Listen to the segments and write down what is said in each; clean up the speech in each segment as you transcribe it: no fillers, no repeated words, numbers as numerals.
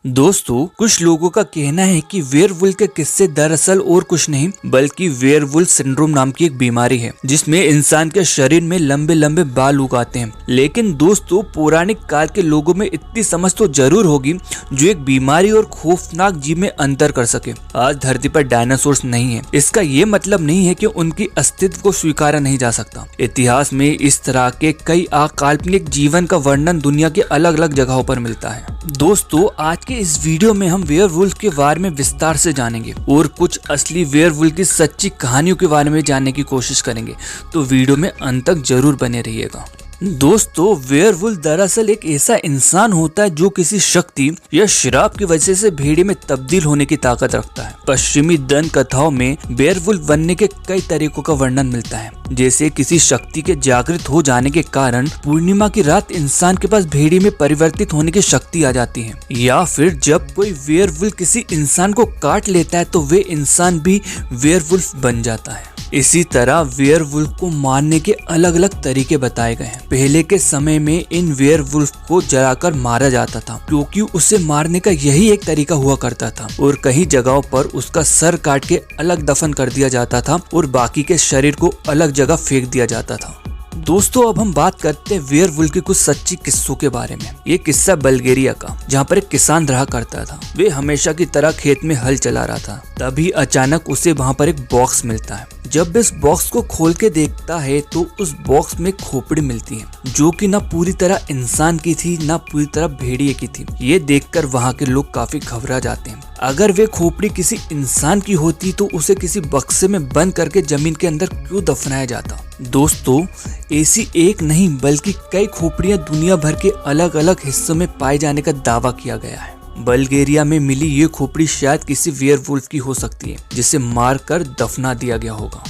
दोस्तों, कुछ लोगों का कहना है कि वेयरवुल्फ के किस्से दरअसल और कुछ नहीं बल्कि वेयरवुल्फ सिंड्रोम नाम की एक बीमारी है जिसमें इंसान के शरीर में लंबे लंबे बाल उग आते हैं। लेकिन दोस्तों, पौराणिक काल के लोगों में इतनी समझ तो जरूर होगी जो एक बीमारी और खौफनाक जीव में अंतर कर सके। आज धरती पर डायनासोर्स नहीं है, इसका ये मतलब नहीं है कि उनकी अस्तित्व को स्वीकारा नहीं जा सकता। इतिहास में इस तरह के कई अकाल्पनिक जीवन का वर्णन दुनिया के अलग अलग जगहों पर मिलता है। दोस्तों, आज के इस वीडियो में हम वेयरवुल्फ के बारे में विस्तार से जानेंगे और कुछ असली वेयरवुल्फ की सच्ची कहानियों के बारे में जानने की कोशिश करेंगे, तो वीडियो में अंत तक जरूर बने रहिएगा। दोस्तों, वेयरवुल्फ दरअसल एक ऐसा इंसान होता है जो किसी शक्ति या श्राप की वजह से भेड़िए में तब्दील होने की ताकत रखता है। पश्चिमी दंत कथाओं में वेयरवुल्फ बनने के कई तरीकों का वर्णन मिलता है, जैसे किसी शक्ति के जागृत हो जाने के कारण पूर्णिमा की रात इंसान के पास भेड़िए में परिवर्तित होने की शक्ति आ जाती है, या फिर जब कोई वेयरवुल्फ किसी इंसान को काट लेता है तो वे इंसान भी वेयरवुल्फ बन जाता है। इसी तरह वेयरवुल्फ को मारने के अलग अलग तरीके बताए गए हैं। पहले के समय में इन वेयरवुल्फ को जलाकर मारा जाता था क्योंकि उसे मारने का यही एक तरीका हुआ करता था, और कई जगहों पर उसका सर काट के अलग दफन कर दिया जाता था और बाकी के शरीर को अलग जगह फेंक दिया जाता था। दोस्तों, अब हम बात करते हैं वेयरवुल्फ के कुछ सच्ची किस्सों के बारे में। ये किस्सा बल्गेरिया का, जहाँ पर एक किसान रहा करता था। वे हमेशा की तरह खेत में हल चला रहा था, तभी अचानक उसे वहाँ पर एक बॉक्स मिलता है। जब इस बॉक्स को खोल के देखता है तो उस बॉक्स में खोपड़ी मिलती है जो कि न पूरी तरह इंसान की थी न पूरी तरह भेड़िए की थी। ये देखकर वहाँ के लोग काफी घबरा जाते हैं। अगर वे खोपड़ी किसी इंसान की होती तो उसे किसी बक्से में बंद करके जमीन के अंदर क्यों दफनाया जाता। दोस्तों, ऐसी एक नहीं बल्कि कई खोपड़ियां दुनिया भर के अलग अलग हिस्सों में पाए जाने का दावा किया गया है। बल्गेरिया में मिली ये खोपड़ी शायद किसी वेयरवुल्फ की हो सकती है जिसे मारकर दफना दिया गया होगा।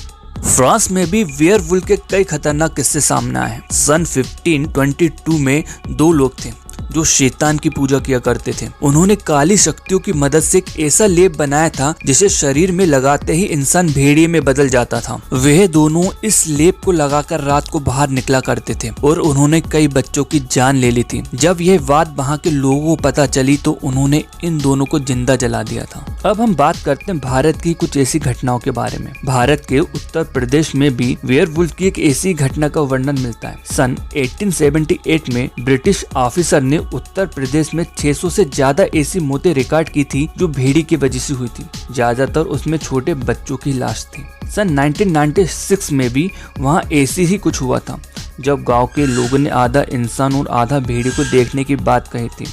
फ्रांस में भी वेयरवुल्फ के कई खतरनाक किस्से सामने आए हैं। सन 1522 में दो लोग थे जो शैतान की पूजा किया करते थे। उन्होंने काली शक्तियों की मदद से एक ऐसा लेप बनाया था जिसे शरीर में लगाते ही इंसान भेड़िए में बदल जाता था। वह दोनों इस लेप को लगाकर रात को बाहर निकला करते थे और उन्होंने कई बच्चों की जान ले ली थी। जब यह बात वहाँ के लोगों को पता चली तो उन्होंने इन दोनों को जिंदा जला दिया था। अब हम बात करते हैं भारत की कुछ ऐसी घटनाओं के बारे में। भारत के उत्तर प्रदेश में भी वेयरवुल्फ की एक ऐसी घटना का वर्णन मिलता है। सन 1878 में ब्रिटिश ऑफिसर ने उत्तर प्रदेश में 600 से ज्यादा ऐसी मौतें रिकॉर्ड की थी जो भेड़िए की वजह से हुई थी। ज्यादातर उसमें छोटे बच्चों की लाश थी। सन 1996 में भी वहाँ ऐसी ही कुछ हुआ था, जब गांव के लोगों ने आधा इंसान और आधा भेड़िए को देखने की बात कही थी।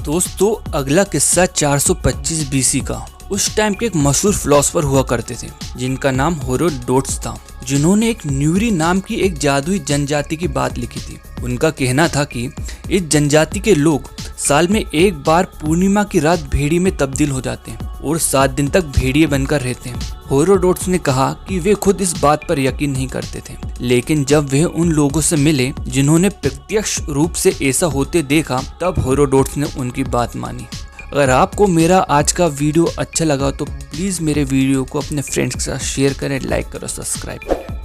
दोस्तों, अगला किस्सा 425 BC का। उस टाइम के एक मशहूर फिलोसोफर हुआ करते थे जिनका नाम हेरोडोटस था, जिन्होंने एक न्यूरी नाम की एक जादुई जनजाति की बात लिखी थी। उनका कहना था कि इस जनजाति के लोग साल में एक बार पूर्णिमा की रात भेड़िए में तब्दील हो जाते हैं और 7 दिन तक भेड़िए बनकर रहते हैं। हेरोडोटस ने कहा कि वे खुद इस बात पर यकीन नहीं करते थे, लेकिन जब वे उन लोगों से मिले जिन्होंने प्रत्यक्ष रूप से ऐसा होते देखा, तब हेरोडोटस ने उनकी बात मानी। अगर आपको मेरा आज का वीडियो अच्छा लगा तो प्लीज़ मेरे वीडियो को अपने फ्रेंड्स के साथ शेयर करें, लाइक करो, सब्सक्राइब करें।